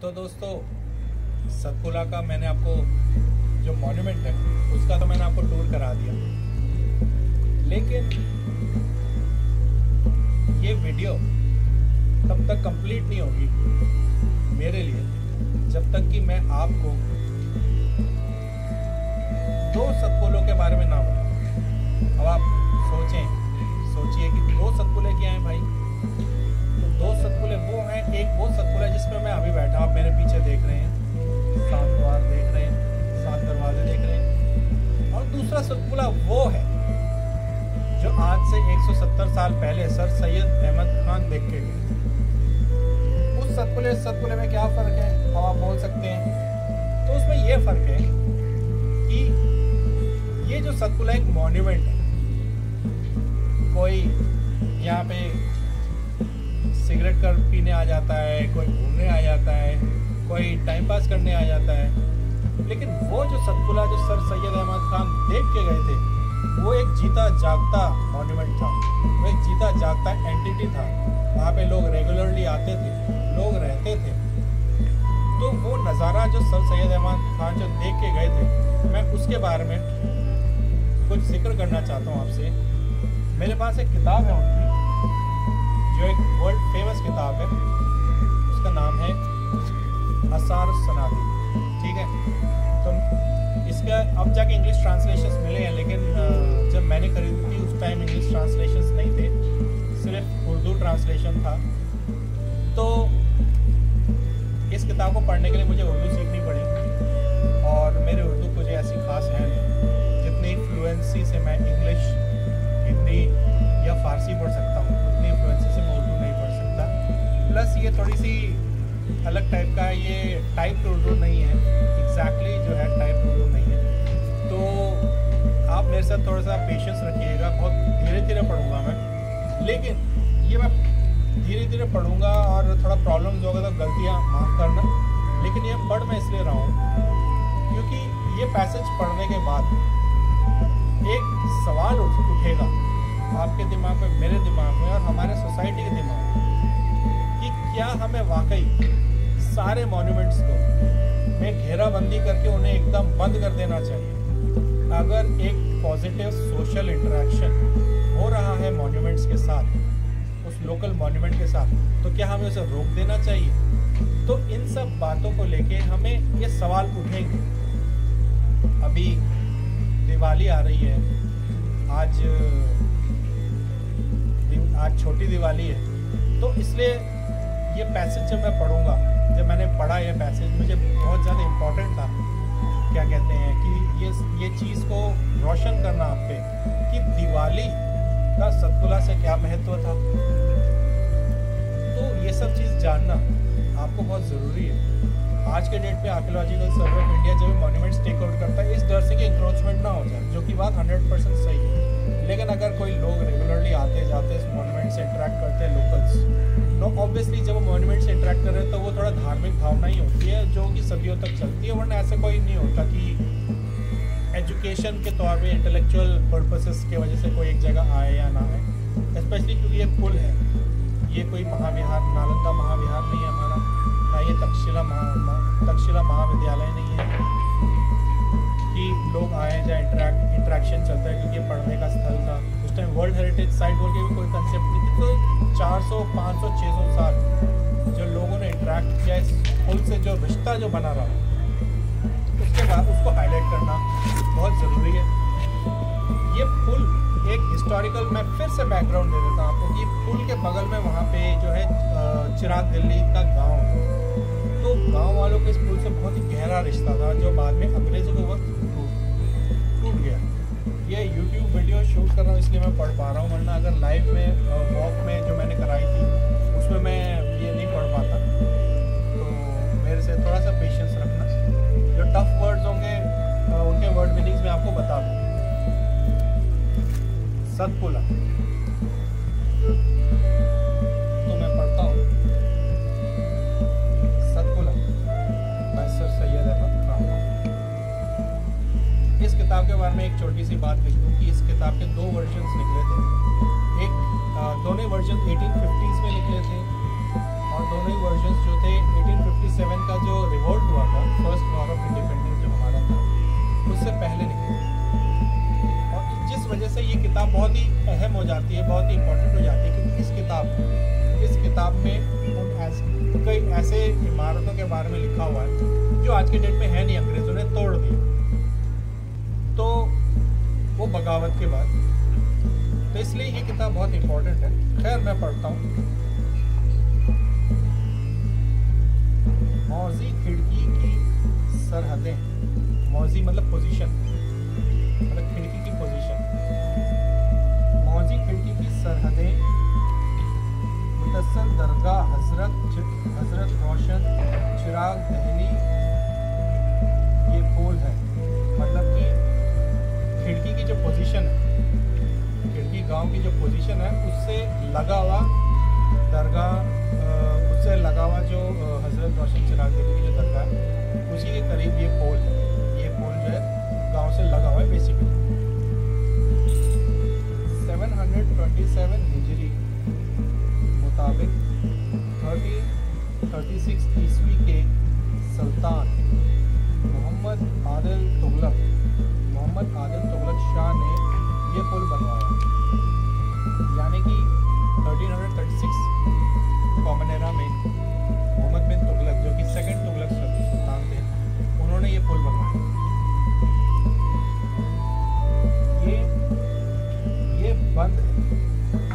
तो दोस्तों, सतपुड़ा का मैंने आपको जो मॉन्यूमेंट है उसका तो मैंने आपको टूर करा दिया, लेकिन ये वीडियो तब तक कंप्लीट नहीं होगी मेरे लिए जब तक कि मैं आपको दो सतपुड़ों के बारे में ना बताऊं। अब आप सोचिए कि दो सतपुड़े क्या हैं भाई। तो दो सतपुड़े वो हैं, एक वो सतपुड़ा जिसमें मैं अभी बैठा, आप मेरे पीछे देख रहे हैं, 7 द्वार देख रहे हैं, 7 दरवाजे देख रहे हैं। और दूसरा सतपुड़ा वो है जो आज से 170 साल पहले सर सैयद अहमद खान देख के गए। उस सतपुड़े में क्या फर्क है, अब आप बोल सकते हैं। तो उसमें ये फर्क है कि ये जो सतपुड़ा एक मॉन्यूमेंट है, कोई यहाँ पे सिगरेट कर पीने आ जाता है, कोई घूमने आ जाता है, कोई टाइम पास करने आ जाता है, लेकिन वो जो सतपुड़ा जो सर सैयद अहमद खान देख के गए थे वो एक जीता जागता मॉन्यूमेंट था, वो एक जीता जागता एंटिटी था। वहाँ पे लोग रेगुलरली आते थे, लोग रहते थे। तो वो नज़ारा जो सर सैयद अहमद खान जो देख के गए थे, मैं उसके बारे में कुछ जिक्र करना चाहता हूँ आपसे। मेरे पास एक किताब है उनकी, जो एक वर्ल्ड फेमस किताब है, उसका नाम है आसार सनादी। ठीक है, तो इसका अब जाके इंग्लिश ट्रांसलेशंस मिले हैं, लेकिन जब मैंने खरीदी थी उस टाइम इंग्लिश ट्रांसलेशंस नहीं थे, सिर्फ उर्दू ट्रांसलेशन था। तो इस किताब को पढ़ने के लिए मुझे उर्दू सीखनी पड़ी, और मेरी उर्दू कुछ ऐसी खास है नहीं, जितनी फ्लुएंसी से मैं इंग्लिश, हिंदी या फारसी पढ़ सकता हूँ, उतनी फ्लुएंसी से मैं उर्दू नहीं पढ़ सकता। प्लस ये थोड़ी सी अलग टाइप का, ये टाइप उर्दू नहीं है, एग्जैक्टली जो है टाइप उर्दू नहीं है। तो आप मेरे साथ थोड़ा सा पेशेंस रखिएगा, बहुत धीरे धीरे पढ़ूंगा मैं, लेकिन ये मैं धीरे धीरे पढ़ूंगा और थोड़ा प्रॉब्लम्स होगा तो गलतियाँ माफ़ करना। लेकिन ये पढ़ मैं इसलिए रहा हूँ क्योंकि ये पैसेज पढ़ने के बाद एक सवाल उठेगा आपके दिमाग में, मेरे दिमाग में और हमारे सोसाइटी के दिमाग में, कि क्या हमें वाकई सारे मॉन्यूमेंट्स को में घेराबंदी करके उन्हें एकदम बंद कर देना चाहिए। अगर एक पॉजिटिव सोशल इंटरेक्शन हो रहा है मॉन्यूमेंट्स के साथ, उस लोकल मॉन्यूमेंट के साथ, तो क्या हमें उसे रोक देना चाहिए? तो इन सब बातों को लेके हमें ये सवाल उठेंगे। अभी दिवाली आ रही है, आज छोटी दिवाली है, तो इसलिए ये पैसेज जब मैं पढ़ूंगा, जब मैंने पढ़ा ये पैसेज, मुझे बहुत ज़्यादा इम्पोर्टेंट था। क्या कहते हैं कि ये चीज़ को रोशन करना आप पे कि दिवाली का सतपुड़ा से क्या महत्व था। तो ये सब चीज़ जानना आपको बहुत ज़रूरी है। आज के डेट पे आर्कियोलॉजिकल सर्वे ऑफ इंडिया जब मॉन्यूमेंट्स टेक आउट करता है, इस डर से कि इंक्रोचमेंट ना हो जाए, जो कि बात 100% सही है। लेकिन अगर कोई लोग रेगुलरली आते जाते इस मॉन्यूमेंट से इंटरेक्ट करते हैं, लोकल्स, नो ऑब्वियसली जब वो मॉन्यूमेंट से इंटरेक्ट कर रहे हैं तो वो थोड़ा धार्मिक भावना ही होती है जो कि सदियों तक चलती है। वरना ऐसा कोई नहीं होता कि एजुकेशन के तौर पे इंटेलेक्चुअल पर्पसेस के वजह से कोई एक जगह आए या ना आए, स्पेशली क्योंकि ये पुल है, ये कोई महाविहार, नालंदा महाविहार नहीं है हमारा, ना ये तक्षशिला महाविद्यालय नहीं है कि लोग आए जाए इंटरेक्शन चलता है, क्योंकि पढ़ने का स्थल था। उस टाइम वर्ल्ड हेरिटेज साइट बोल के भी कोई कंसेप्ट नहीं थी। तो 400, 500, 600 साल जो लोगों ने इंटरेक्ट किया इस पुल से, जो रिश्ता जो बना रहा, उसके बाद उसको हाईलाइट करना बहुत ज़रूरी है। ये पुल एक हिस्टोरिकल, मैं फिर से बैकग्राउंड दे देता हूँ आपको कि पुल के बगल में वहाँ पे जो है चिराग दिल्ली का गाँव है। तो गाँव वालों के इस पुल से बहुत ही गहरा रिश्ता था, जो बाद में अंग्रेज़ों के वक्त टूट गया। ये YouTube वीडियो शूट कर रहा हूँ इसलिए मैं पढ़ पा रहा हूँ, वरना अगर लाइव में वॉक में जो मैंने कराई थी उसमें मैं ये नहीं पढ़ पाता। तो मेरे से थोड़ा सा पेशेंस रखना, जो टफ वर्ड्स होंगे उनके वर्ड मीनिंग्स मैं आपको बता दूँ। सतपुड़ा तो मैं पढ़ता हूँ, सतपुड़ा बाय सर सैयद अहमद खान। इस किताब के बारे में एक छोटी सी बात लिख दूँ कि इस किताब के 2 वर्जन्स निकले थे। एक दोनों वर्जन 1850s में निकले थे, और दोनों ही वर्जन्स जो थे 1857 का जाती है, बहुत ही इम्पोर्टेंट हो जाती है, क्योंकि इस किताब में कई ऐसे इमारतों के बारे में लिखा हुआ है जो आज के डेट में है नहीं, अंग्रेजों ने तोड़ दिया। तो वो बगावत के बाद, तो इसलिए ये किताब बहुत इम्पोर्टेंट है। खैर मैं पढ़ता हूँ। मौजी खिड़की की सरहदें, मौजी मतलब पोजीशन, मतलब खिड़की की पोजीशन। मौजी खिड़की की सरहदें, मुतस्सल दरगाह, हजरत रोशन चिराग दहली, ये पोल है। मतलब कि खिड़की की जो पोजीशन है, खिड़की गांव की जो पोजीशन है, उससे लगा हुआ दरगाह, उससे लगा हुआ जो हजरत रोशन चिराग दहली की जो दरगाह है, उसी के करीब ये पोल है। ये पोल जो है गांव से लगा हुआ है बेसिकली। 727 हिजरी मुताबिक 36 ईस्वी के सुल्तान मोहम्मद आदिल तुगलक शाह ने ये पुल बनवाया। यानी कि 1336 कॉमन एरा में मोहम्मद बिन तुगलक, जो कि सेकंड तुगलक सुल्तान थे, उन्होंने ये पुल बनवाया। ये बंद है।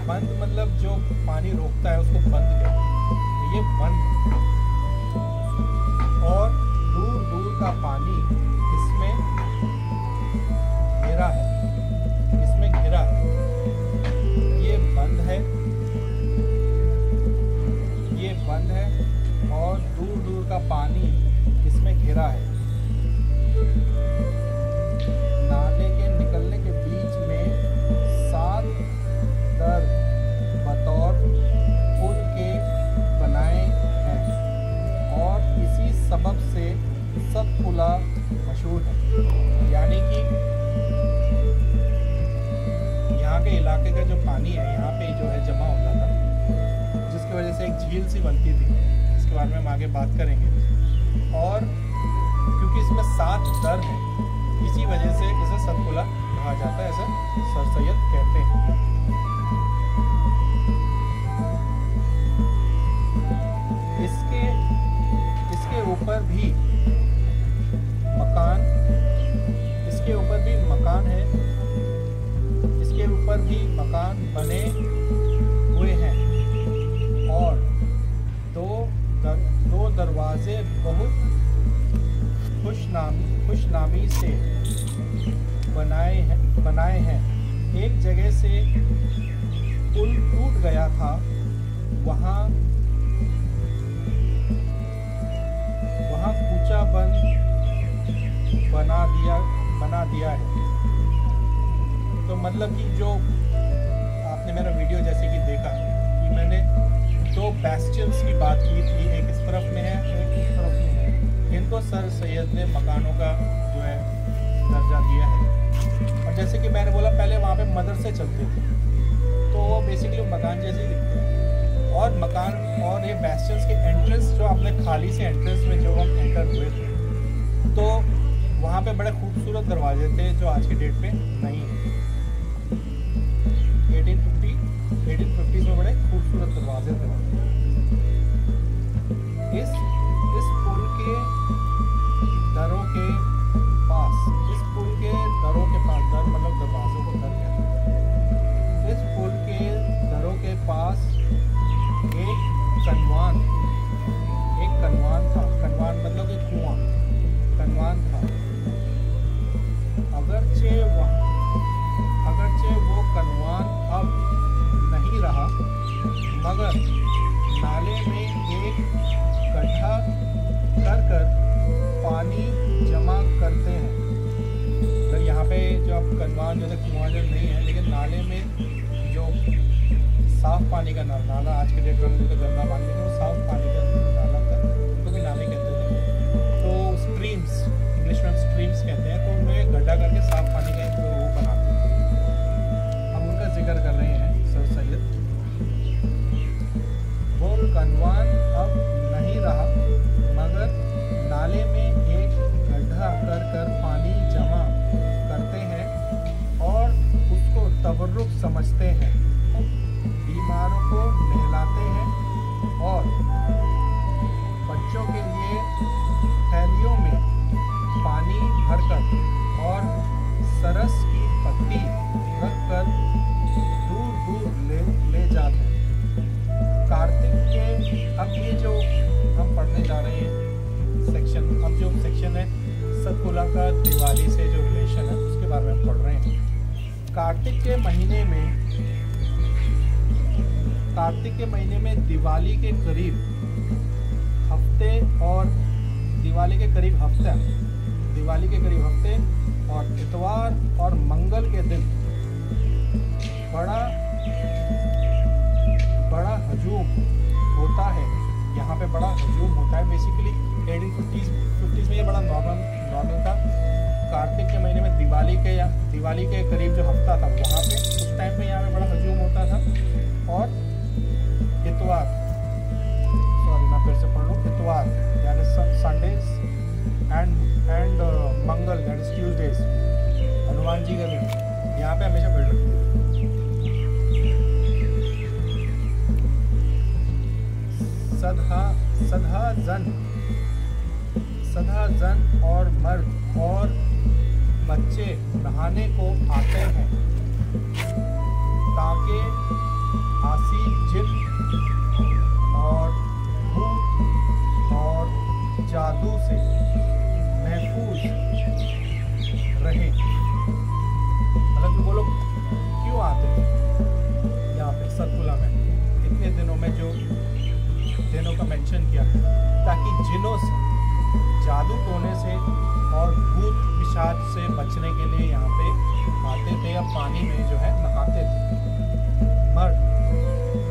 बंद मतलब जो पानी रोकता है उसको बंद कहते हैं। ये बंद है और दूर दूर का पानी इसमें घिरा है, इसमें घिरा है। ये बंद है, ये बंद है और दूर दूर का पानी इसमें घिरा है। नाले के निकलने के बीच में 7 दर बतौर पुल के बनाए हैं और इसी सबब से सतपुला मशहूर है। यानी कि यहाँ के इलाके का जो पानी है यहाँ पे जो है जमा होता था, जिसकी वजह से एक झील सी बनती थी, इसके बारे में हम आगे बात करेंगे। और क्योंकि इसमें 7 दर हैं, इसी वजह से इसे सतपुला कहा जाता है, ऐसा सर सैयद कहते हैं। इसके ऊपर भी मकान है, इसके ऊपर भी मकान बने हुए हैं और दो दरवाजे बहुत खुशनामी से बनाए हैं। एक जगह से पुल टूट गया था, वहाँ कूचा बना दिया है। तो मतलब कि जो आपने मेरा वीडियो जैसे कि देखा कि मैंने 2 बैस्टियंस की बात की थी, एक इस तरफ में है, एक इस तरफ में है। इनको सर सैयद ने मकानों का जो है दर्जा दिया है। और जैसे कि मैंने बोला पहले, वहाँ पे मदरसे चलते थे, तो वो बेसिकली मकान जैसे ही दिखते हैं। और मकान और ये बैस्टियंस के एंट्रेंस, जो आपने खाली से एंट्रेंस में जो हम एंटर हुए थे, तो वहाँ पे बड़े खूबसूरत दरवाजे थे जो आज के डेट पे नहीं है। 1850s में बड़े खूबसूरत दरवाजे थे। इस पुल के दरों के पास, दर मतलब दरवाजों को दर कहते हैं। इस पुल के दरों के पास एक कनवान था। कनवान मतलब कि कुआं, कनवान था। अगरचे वो कनवान अब नहीं रहा, मगर नाले में एक गड्ढा कर पानी जमा करते हैं। तो यहाँ पे जो आप कनवान जैसे कुआं जो नहीं है, लेकिन नाले में जो साफ पानी का नाला, आज के डेट में तो गंदा पानी, लेकिन वो साफ पानी का नाला था, उनको भी नाले कहते थे। तो स्ट्रीम्स, इंग्लिश में हम स्ट्रीम्स कहते हैं। तो उनमें गड्ढा करके साफ पानी का एक वो बनाते थे। हम उनका जिक्र कर रहे हैं सर सैयद। वो कनवान अब नहीं रहा, मगर नाले में एक गड्ढा कर पानी जमा करते हैं और उसको तबर्रुक समझते हैं। सतपुड़ा का दिवाली से जो रिलेशन है उसके बारे में हम पढ़ रहे हैं। कार्तिक के महीने में दिवाली के करीब हफ्ते और इतवार और मंगल के दिन बड़ा हजूम होता है। यहाँ पे बड़ा हजूम होता है। बेसिकली 1850s में ये बड़ा नॉर्मल था। कार्तिक के महीने में दिवाली के करीब जो हफ्ता था वहाँ पे उस टाइम पे यहाँ पे बड़ा हजूम होता था। और इतवार, मैं फिर से पढ़ लूँ, इतवार दैट इज संडेज एंड मंगल that is Tuesdays, Hanuman ji का दिन यहाँ पे हमेशा भीड़ लगती है। सदा जन और मर्द और बच्चे नहाने को आते हैं ताकि आसी जिन और भूत और जादू से महफूज रहें। मतलब वो लोग क्यों आते हैं यहाँ पे सतपुड़ा में इतने दिनों में, जो दिनों का मेंशन किया, ताकि जिनों से, जादू टोने से और भूत पिशाच से बचने के लिए यहाँ पे आते थे या पानी में जो है नहाते थे। मर्द,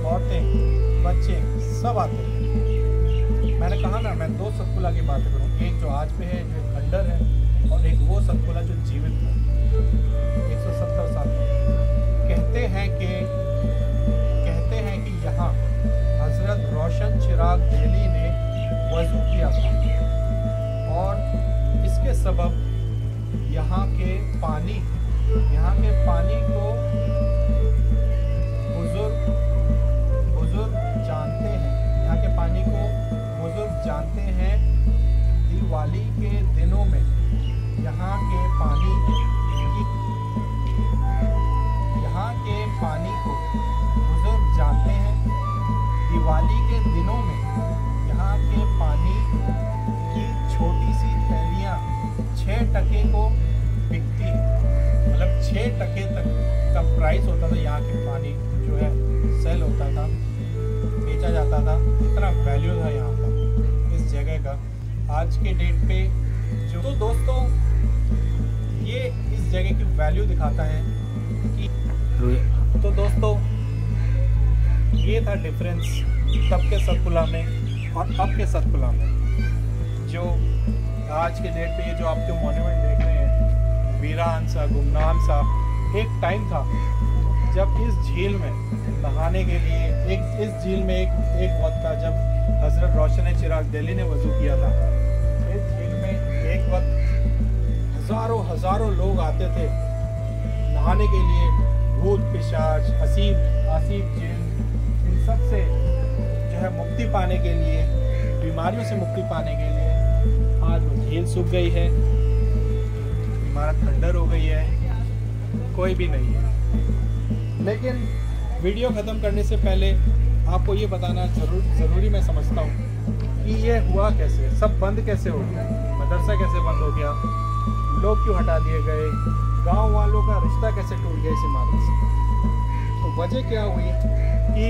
औरतें, बच्चे सब आते थे। मैंने कहा ना, मैं दो सतपुड़ा की बात करूँ, एक जो आज पे है जो खंडर है और एक वो सतपुड़ा जो जीवित है 170 साल। कहते हैं कि यहाँ हजरत रोशन चिराग दहली ने वजू किया था और इसके सबब यहाँ के पानी को बुजुर्ग जानते हैं। यहाँ के पानी को बुजुर्ग जानते हैं। दिवाली के दिनों में यहाँ के पानी को बुजुर्ग जानते हैं। दिवाली के दिनों में यहाँ के पानी की छोटी सी थैलियाँ 6 टके को बिकती है। मतलब 6 टके तक का प्राइस होता था। यहाँ के पानी जो है सेल होता था, बेचा जाता था। इतना वैल्यू था यहाँ का, इस जगह का। आज के डेट पे जो, तो दोस्तों ये इस जगह की वैल्यू दिखाता है कि, तो दोस्तों ये था डिफरेंस तब के सतपुड़ा में और अब के सतपुड़ा में। जो आज के डेट पे ये जो आप जो मॉन्यूमेंट देख रहे हैं, वीरान सा, गुमनाम सा, एक टाइम था जब इस झील में नहाने के लिए, इस झील में एक वक्त था जब हजरत रोशन चिराग दहली ने वजू किया था। इस झील में एक वक्त हजारों लोग आते थे नहाने के लिए। भूत पिशाच, आसीब जिन, इन सब से जो है मुक्ति पाने के लिए, बीमारियों से मुक्ति पाने के लिए। आज वो झील सूख गई है, इमारत खंडर हो गई है, कोई भी नहीं है। लेकिन वीडियो ख़त्म करने से पहले आपको ये बताना ज़रूरी मैं समझता हूँ कि ये हुआ कैसे, सब बंद कैसे हो गया, मदरसा कैसे बंद हो गया, लोग क्यों हटा दिए गए, गांव वालों का रिश्ता कैसे टूट गया इस इमारत से। तो वजह क्या हुई कि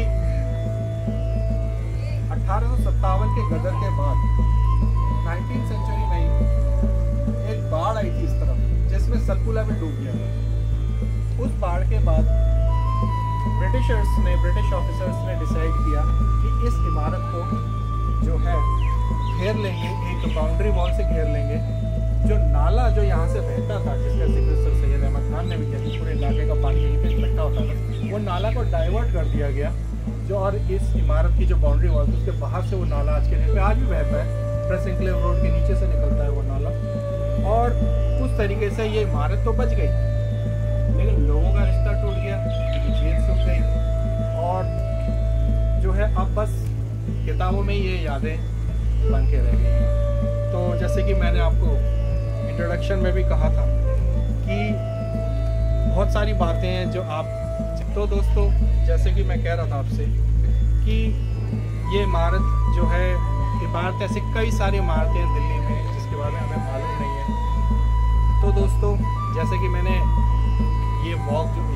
1857 के गदर के बाद 19वीं सेंचुरी में एक बाढ़ आई थी इस तरफ, जिसमें सतपुड़ा भी डूब गया था। उस बाढ़ के बाद ब्रिटिश ऑफिसर्स ने डिसाइड किया कि इस इमारत को जो है घेर लेंगे, एक बाउंड्री वॉल से घेर लेंगे। जो नाला जो यहाँ से बहता था, जिसका जिक्र सर सैयद अहमद खान ने भी किया कि पूरे इलाके का पानी यहीं पे इकट्ठा होता था, वो नाला को डाइवर्ट कर दिया गया। जो और इस इमारत की जो बाउंड्री वॉल थी उसके बाहर से वो नाला आज के दिन पे आज भी बहता है। प्रेस एनक्लेव रोड के नीचे से निकलता है वो नाला। और उस तरीके से ये इमारत तो बच गई, लेकिन लोगों का रिश्ता टूट गया, झील सूख गई और जो है अब बस किताबों में ये यादें बन के रह गई हैं। तो जैसे कि मैंने आपको इंट्रोडक्शन में भी कहा था कि बहुत सारी बातें हैं जो आप, तो दोस्तों जैसे कि मैं कह रहा था आपसे कि ये इमारत जो है, इमारत ऐसे कई सारी इमारतें हैं दिल्ली में जिसके बारे में हमें मालूम नहीं है। तो दोस्तों, जैसे कि मैंने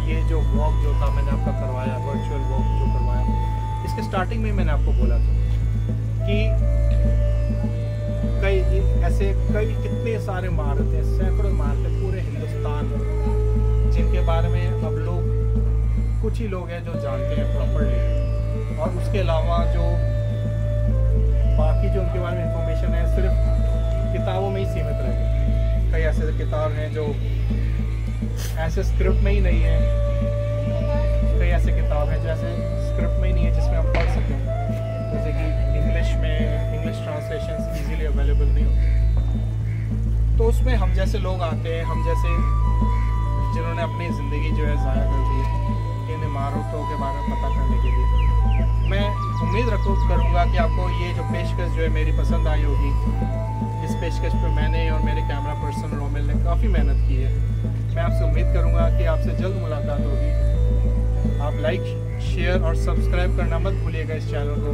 ये जो वॉक जो था मैंने आपका करवाया, वर्चुअल वॉक जो करवाया, इसके स्टार्टिंग में मैंने आपको बोला था कि कई कितने सारे इमारतें, सैकड़ों इमारतें पूरे हिंदुस्तान में, जिनके बारे में अब लोग कुछ ही लोग हैं जो जानते हैं प्रॉपरली, और उसके अलावा जो बाकी जो उनके बारे में इंफॉर्मेशन है सिर्फ किताबों में ही सीमित रह गई। कई ऐसे किताब हैं जो ऐसे स्क्रिप्ट में ही नहीं है, कई ऐसे किताब हैं जो ऐसे स्क्रिप्ट में ही नहीं है जिसमें हम पढ़ सकें, जैसे कि इंग्लिश ट्रांसलेशन इजीली अवेलेबल नहीं होती। तो उसमें हम जैसे लोग आते हैं, हम जैसे जिन्होंने अपनी ज़िंदगी जो है ज़ाया कर दी इन इमारतों के बारे में पता करने के लिए, मैं उम्मीद करूँगा कि आपको ये जो पेशकश जो है मेरी पसंद आई होगी। इस पेशकश पे मैंने और मेरे कैमरा पर्सन रोमिल ने काफ़ी मेहनत की है। मैं आपसे उम्मीद करूँगा कि आपसे जल्द मुलाकात होगी। आप लाइक, शेयर और सब्सक्राइब करना मत भूलिएगा इस चैनल को।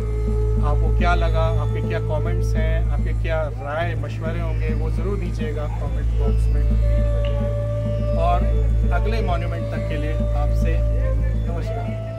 आपको क्या लगा, आपके क्या कमेंट्स हैं, आपके क्या राय मशवरे होंगे, वो ज़रूर दीजिएगा कमेंट बॉक्स में। और अगले मॉन्यूमेंट तक के लिए आपसे नमस्कार।